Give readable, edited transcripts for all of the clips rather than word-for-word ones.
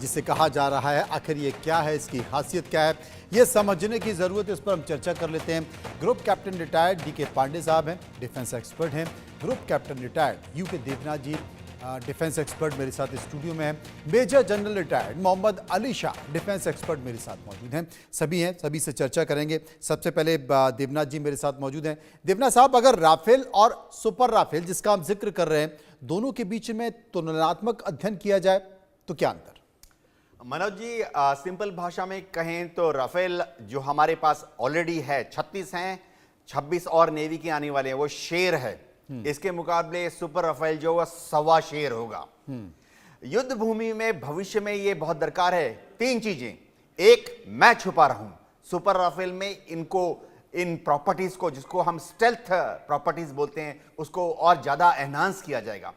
जिसे कहा जा रहा है, आखिर ये क्या है, इसकी खासियत क्या है, ये समझने की ज़रूरत है। इस पर हम चर्चा कर लेते हैं। Group captain retired DK Pandey साहब हैं, डिफेंस एक्सपर्ट हैं। Group captain retired UK Devnath ji, defence expert मेरे साथ स्टूडियो में हैं। Major general retired Mohammad Ali Shah, defence expert मेरे साथ मौजूद हैं। सभी से चर्चा करेंगे। सबसे पहले देवनाथ जी मेरे साथ मौजूद हैं। देवनाथ साहब, अगर राफेल और सुपर राफेल जिसका हम जिक्र कर रहे हैं, दोनों के बीच में तुलनात्मक अध्ययन किया जाए तो क्या अंतर? मनोज जी, सिंपल भाषा में कहें तो राफेल जो हमारे पास ऑलरेडी है 36 हैं, 26 और नेवी के आने वाले हैं, वो शेर है। इसके मुकाबले सुपर राफेल जो वह सवा शेर होगा। युद्ध भूमि में भविष्य में ये बहुत दरकार है। 3 चीजें। एक, मैं छुपा रहूं। सुपर राफेल में इनको इन प्रॉपर्टीज को, जिसको हम स्टेल्थ प्रॉपर्टीज बोलते हैं, उसको और ज्यादा एनहांस किया जाएगा।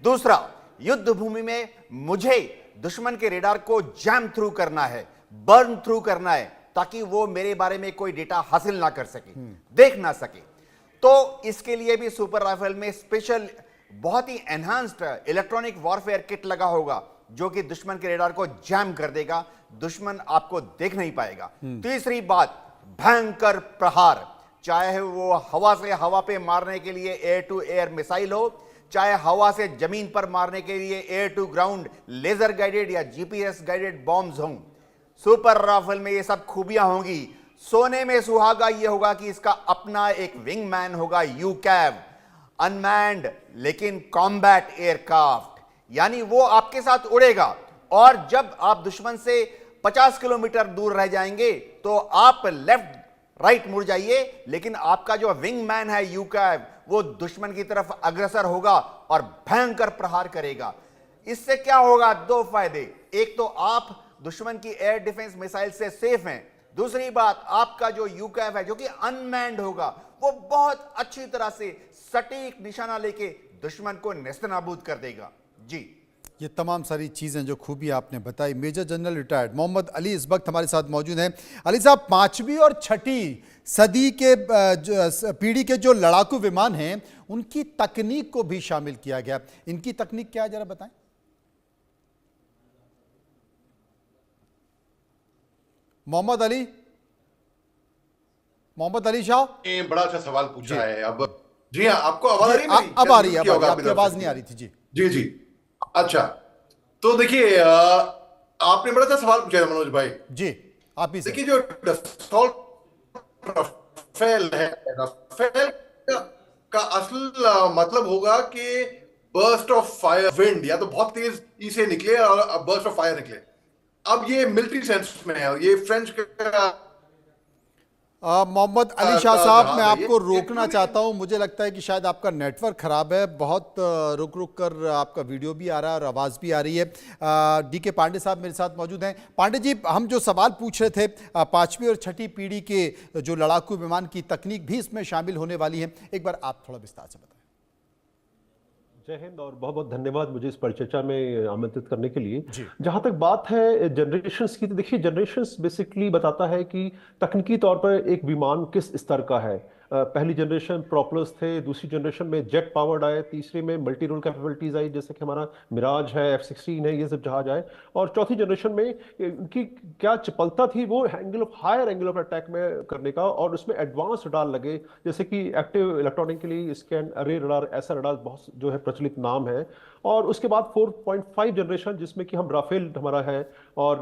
दूसरा, युद्ध भूमि में मुझे दुश्मन के रेडार को जैम थ्रू करना है, बर्न थ्रू करना है, ताकि वो मेरे बारे में कोई डेटा हासिल ना कर सके, देख ना सके। तो इसके लिए भी सुपर राइफल में स्पेशल बहुत ही एनहांस्ड इलेक्ट्रॉनिक वॉरफेयर किट लगा होगा, जो कि दुश्मन के रेडार को जैम कर देगा, दुश्मन आपको देख नहीं पाएगा। तीसरी बात, भयंकर प्रहार, चाहे वो हवा से हवा पे मारने के लिए एयर टू एयर मिसाइल हो, चाहे हवा से जमीन पर मारने के लिए air to ground laser guided या जीपीएस गाइडेड बॉम्ब्स हों। सुपर राफेल में ये सब खूबियां होंगी। सोने में सुहागा ये होगा कि इसका अपना एक विंगमैन होगा, यूकैव, अनमैन्ड लेकिन कॉम्बैट एयरक्राफ्ट, यानी वो आपके साथ उड़ेगा और जब आप दुश्मन से 50 किलोमीटर दूर रह जाएंगे तो आप लेफ्ट राइट मुड़ जाइए, लेकिन आपका जो विंगमैन है यूकैव, वो दुश्मन की तरफ अग्रसर होगा और भयंकर प्रहार करेगा। इससे क्या होगा? 2 फायदे। एक तो आप दुश्मन की एयर डिफेंस मिसाइल से सेफ हैं। दूसरी बात, आपका जो यूकैव है, जो कि अनमैन्ड होगा, वो बहुत अच्छी तरह से सटीक निशाना लेके दुश्मन को नेस्तनाबूद कर देगा। जी, ये तमाम सारी चीज़ें जो खूबी आपने बताई। Major general retired Mohammad Ali इस वक्त हमारे साथ मौजूद हैं। अली साहब, 5वीं और 6ठी सदी के पीढ़ी के जो लड़ाकू विमान हैं, उनकी तकनीक को भी शामिल किया गया। इनकी तकनीक क्या है, जरा बताएं। मोहम्मद अली शाह, बड़ा अच्छा सवाल पूछा है। अब जी हाँ, आपको आवाज आ रही है? अब आ रही है, आपकी आवाज नहीं आ रही थी। जी जी जी, अच्छा। तो देखिए, आपने बड़ा अच्छा सवाल पूछा है मनोज भाई। जी, आप ही से देखिए, जो डसॉल्ट राफेल है, राफेल का असल मतलब होगा कि बर्स्ट ऑफ फायर विंड, या तो बहुत तेज इसे निकले और बर्स्ट ऑफ फायर निकले। अब ये मिलिट्री सेंस में है, ये फ्रेंच का मोहम्मद अली शाह साहब, मैं आपको रोकना चाहता हूं। मुझे लगता है कि शायद आपका नेटवर्क खराब है। बहुत रुक रुक कर आपका वीडियो भी आ रहा है और आवाज़ भी आ रही है। डीके पांडे साहब मेरे साथ मौजूद हैं। पांडे जी, हम जो सवाल पूछ रहे थे, 5वीं और 6ठी पीढ़ी के जो लड़ाकू विमान की तकनीक भी इसमें शामिल होने वाली है, एक बार आप थोड़ा विस्तार से बताएं। जय हिंद और बहुत बहुत धन्यवाद मुझे इस परिचर्चा में आमंत्रित करने के लिए। जहां तक बात है जनरेशंस की, तो देखिए, जनरेशंस बेसिकली बताता है कि तकनीकी तौर पर एक विमान किस स्तर का है। पहली जनरेशन प्रोपेलर्स थे, दूसरी जनरेशन में जेट पावर्ड आए, तीसरे में मल्टी रोल कैपेबिलिटीज आई, जैसे कि हमारा मिराज है, F-16 है, ये सब जहाज आए। और चौथी जनरेशन में उनकी क्या चपलता थी, वो हायर एंगल ऑफ अटैक में करने का, और उसमें एडवांस रडार लगे, जैसे कि एक्टिव इलेक्ट्रॉनिकली स्कैन अरे रडार, ऐसा रडार बहुत जो है प्रचलित नाम है। और उसके बाद 4.5 जनरेशन, जिसमें कि हम राफेल हमारा है, और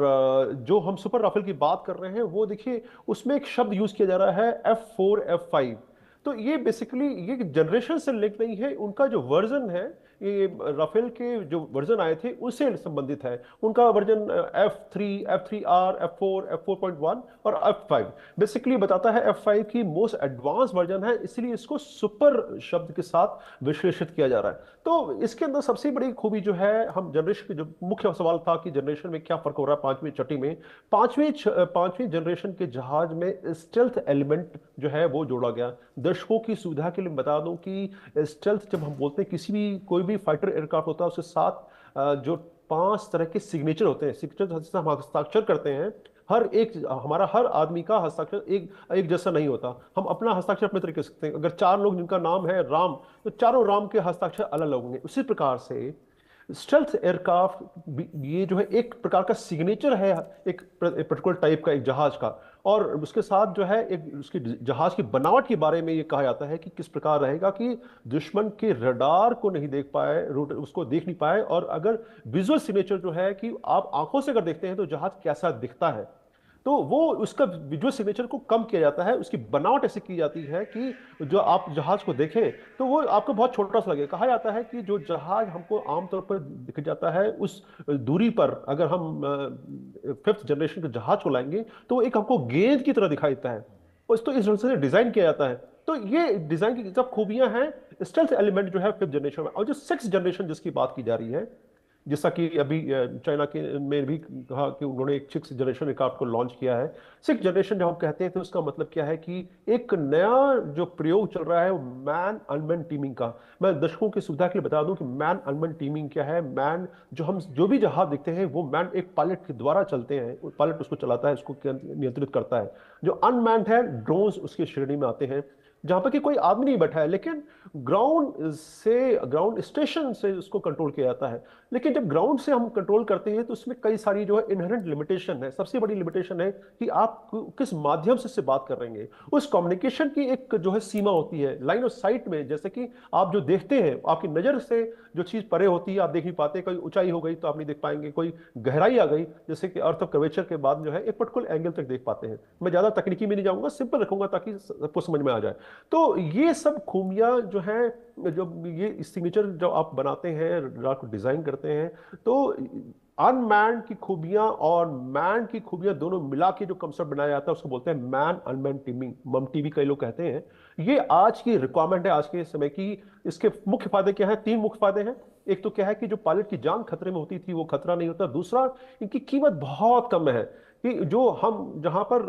जो हम सुपर राफेल की बात कर रहे हैं, वो देखिए उसमें एक शब्द यूज किया जा रहा है F4 F5। तो ये बेसिकली ये जनरेशन से लिंक नहीं है, उनका जो वर्जन है, ये राफेल के जो वर्जन आए थे उससे संबंधित है। उनका version F3, F3R, F4, F4.1 और F5 बेसिकली बताता है F5 की मोस्ट एडवांस वर्जन है, इसलिए इसको सुपर शब्द के साथ विश्लेषित किया जा रहा है। तो इसके अंदर सबसे बड़ी खूबी जो है, हम जनरेशन, जो मुख्य सवाल था कि जनरेशन में क्या फर्क हो रहा है 5वीं 6ठी में। पांचवी जनरेशन के जहाज में स्टेल्थ एलिमेंट जो है वो जोड़ा गया। दर्शकों की सुविधा के लिए बता दूं कि स्टेल्थ जब हम बोलते हैं, किसी भी कोई भी फाइटर एयरक्राफ्ट होता है, उसके साथ जो 5 तरह के सिग्नेचर होते हैं, सिग्नेचर जिससे हम हस्ताक्षर करते हैं, हर आदमी का हस्ताक्षर एक जैसा नहीं होता। हम अपना हस्ताक्षर अपने तरीके से सकते हैं। अगर 4 लोग जिनका नाम है राम, तो चारों राम के हस्ताक्षर अलग अलग होंगे। उसी प्रकार से स्टेल्थ एयरक्राफ्ट ये जो है एक प्रकार का सिग्नेचर है एक पर्टिकुलर टाइप का एक जहाज का। और उसके साथ जो है एक उसकी जहाज की बनावट के बारे में ये कहा जाता है कि किस प्रकार रहेगा कि दुश्मन के रडार को नहीं देख पाए, उसको देख नहीं पाए, और अगर विजुअल सिग्नेचर जो है कि आप आंखों से अगर देखते हैं तो जहाज कैसा दिखता है, तो वो उसका विजुअल सिग्नेचर को कम किया जाता है। उसकी बनावट ऐसी की जाती है कि जो आप जहाज को देखें तो वो आपको बहुत छोटा सा लगे। कहा जाता है कि जो जहाज हमको आमतौर पर दिख जाता है उस दूरी पर अगर हम 5th जनरेशन के जहाज को लाएंगे तो वो एक हमको गेंद की तरह दिखाई देता है। उस तो इस ढंग से डिजाइन किया जाता है। तो ये डिजाइन की सब खूबियां हैं स्टेल्थ एलिमेंट जो है 5th जनरेशन में। और जो 6th जनरेशन जिसकी बात की जा रही है, जैसा कि अभी चाइना के में भी कहा कि उन्होंने एक 6th जनरेशन एयरक्राफ्ट को लॉन्च किया है। 6th जनरेशन जब हम कहते हैं तो उसका मतलब क्या है कि एक नया जो प्रयोग चल रहा है वो मैन अनमैन टीमिंग का। मैं दर्शकों की सुविधा के लिए बता दूं कि मैन अनमैन टीमिंग क्या है। मैन जो भी जहाज दिखते हैं वो मैन एक पायलट के द्वारा चलते हैं, पायलट उसको चलाता है, उसको नियंत्रित करता है। जो अनमैन्ड है ड्रोन्स उसकी श्रेणी में आते हैं, जहां पर कि कोई आदमी नहीं बैठा है, लेकिन ग्राउंड स्टेशन से उसको कंट्रोल किया जाता है। लेकिन जब ग्राउंड से हम कंट्रोल करते हैं तो उसमें कई सारी जो है इनहेरेंट लिमिटेशन है। सबसे बड़ी लिमिटेशन है कि आप किस माध्यम से बात कर रहे हैं। उस कम्युनिकेशन की एक जो है सीमा होती है लाइन ऑफ साइट में। जैसे कि आप जो देखते हैं आपकी नजर से जो चीज परे होती है आप देख नहीं पाते। कोई ऊंचाई हो गई तो आप नहीं देख पाएंगे, कोई गहराई आ गई जैसे कि अर्थ ऑफ कर्वेचर के बाद जो है एक पर्टिकुलर एंगल तक देख पाते हैं। मैं ज्यादा तकनीकी में नहीं जाऊंगा, सिंपल रखूंगा ताकि सबको समझ में आ जाए। तो ये सब खूबियां जो हैं, जब ये सिग्नेचर जब आप बनाते हैं, रात को डिजाइन करते हैं, तो अनमैन की खूबियां और मैन की खूबियां दोनों मिला के जो कंसेप्ट बनाया जाता है उसको बोलते हैं मैन अनमैन टीमिंग, ममटी भी कई लोग कहते हैं। ये आज की रिक्वायरमेंट है आज के समय की। इसके मुख्य फायदे क्या है? 3 मुख्य फायदे हैं। एक तो क्या है कि जो पायलट की जान खतरे में होती थी वो खतरा नहीं होता। दूसरा, इनकी कीमत बहुत कम है कि जो हम जहां पर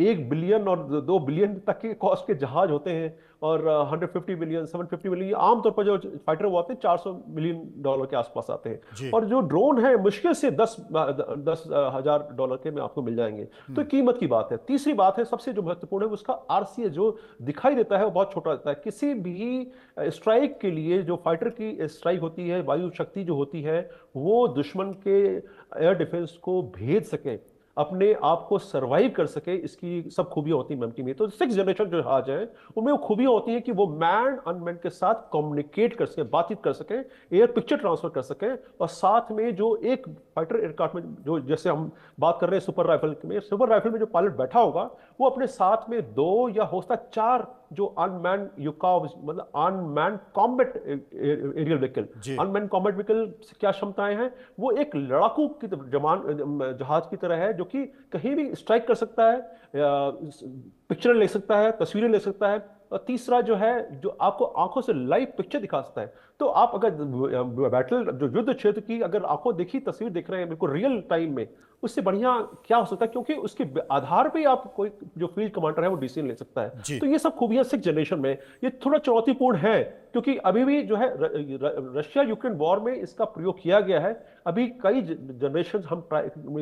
1 बिलियन और 2 बिलियन तक के कॉस्ट के जहाज होते हैं और 150 मिलियन 750 मिलियन आमतौर पर जो फाइटर वो आते हैं $400 मिलियन के आसपास आते हैं। और जो ड्रोन है मुश्किल से $10,000 के में आपको मिल जाएंगे। तो कीमत की बात है। तीसरी बात है सबसे जो महत्वपूर्ण है उसका RCA जो दिखाई देता है वो बहुत छोटा रहता है। किसी भी स्ट्राइक के लिए जो फाइटर की स्ट्राइक होती है, वायु शक्ति जो होती है, वो दुश्मन के एयर डिफेंस को भेज सके, अपने आप को सरवाइव कर सके, इसकी सब खूबियां होती हैं मैमटी में। तो 6th जनरेशन जो जहाज है उनमें वो खूबियां होती हैं कि वो मैन अनमैन के साथ कम्युनिकेट कर सके, बातचीत कर सके, एयर पिक्चर ट्रांसफर कर सके। और साथ में जो एक फाइटर एयरक्राफ्ट में जो जैसे हम बात कर रहे हैं सुपर राइफल में जो पायलट बैठा होगा वो अपने साथ में 2 या हो सकता 4 जो अनमैन युकाव मतलब unmanned combat aerial vehicle, unmanned combat vehicle से क्या क्षमताएं हैं? वो एक लड़ाकू की जहाज की तरह है जो कि कहीं भी स्ट्राइक कर सकता है, पिक्चर ले सकता है, तस्वीरें ले सकता है। और तीसरा जो है जो आपको आंखों से लाइव पिक्चर दिखा सकता है। तो आप अगर बैटल जो युद्ध क्षेत्र की अगर आंखों देखी तस्वीर देख रहे हैं बिल्कुल रियल टाइम में, उससे बढ़िया क्या हो सकता है? क्योंकि उसके आधार पे आप कोई जो फील्ड कमांडर है वो डिसीजन ले सकता है। तो ये सब खूबियां 6th जनरेशन में। ये थोड़ा चुनौतीपूर्ण है क्योंकि अभी भी जो है रशिया यूक्रेन वॉर में इसका प्रयोग किया गया है। अभी कई जनरेशन हम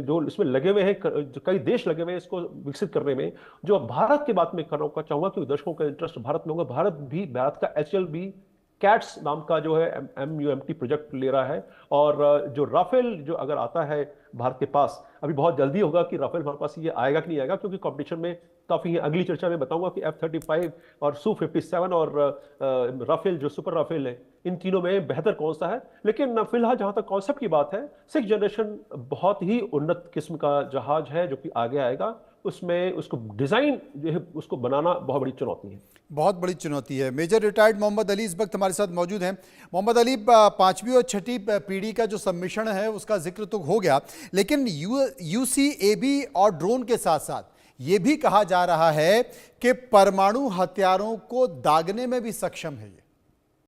जो इसमें लगे हुए हैं, कई देश लगे हुए हैं इसको विकसित करने में। जो भारत की बात में करना चाहूंगा क्योंकि दर्शकों का इंटरेस्ट भारत में होगा। भारत का HLB कैट्स नाम का जो है MUMT प्रोजेक्ट ले रहा है। और जो राफेल जो अगर आता है भारत के पास, अभी बहुत जल्दी होगा कि राफेल हमारे पास ये आएगा कि नहीं आएगा, क्योंकि कंपटीशन में काफी है। अगली चर्चा में बताऊंगा कि F-35 और Su-57 और राफेल जो सुपर राफेल है, इन तीनों में बेहतर कौन सा है। लेकिन फिलहाल जहां तक कॉन्सेप्ट की बात है, 6th जनरेशन बहुत ही उन्नत किस्म का जहाज है जो कि आगे आएगा। उसमें उसको डिजाइन जो है उसको बनाना बहुत बड़ी चुनौती है, बहुत बड़ी चुनौती है। मेजर रिटायर्ड मोहम्मद अली इस वक्त हमारे साथ मौजूद हैं। मोहम्मद अली, 5वीं और 6ठी पीढ़ी का जो सम्मिश्रण है उसका जिक्र तो हो गया, लेकिन UCAV और ड्रोन के साथ साथ ये भी कहा जा रहा है कि परमाणु हथियारों को दागने में भी सक्षम है ये।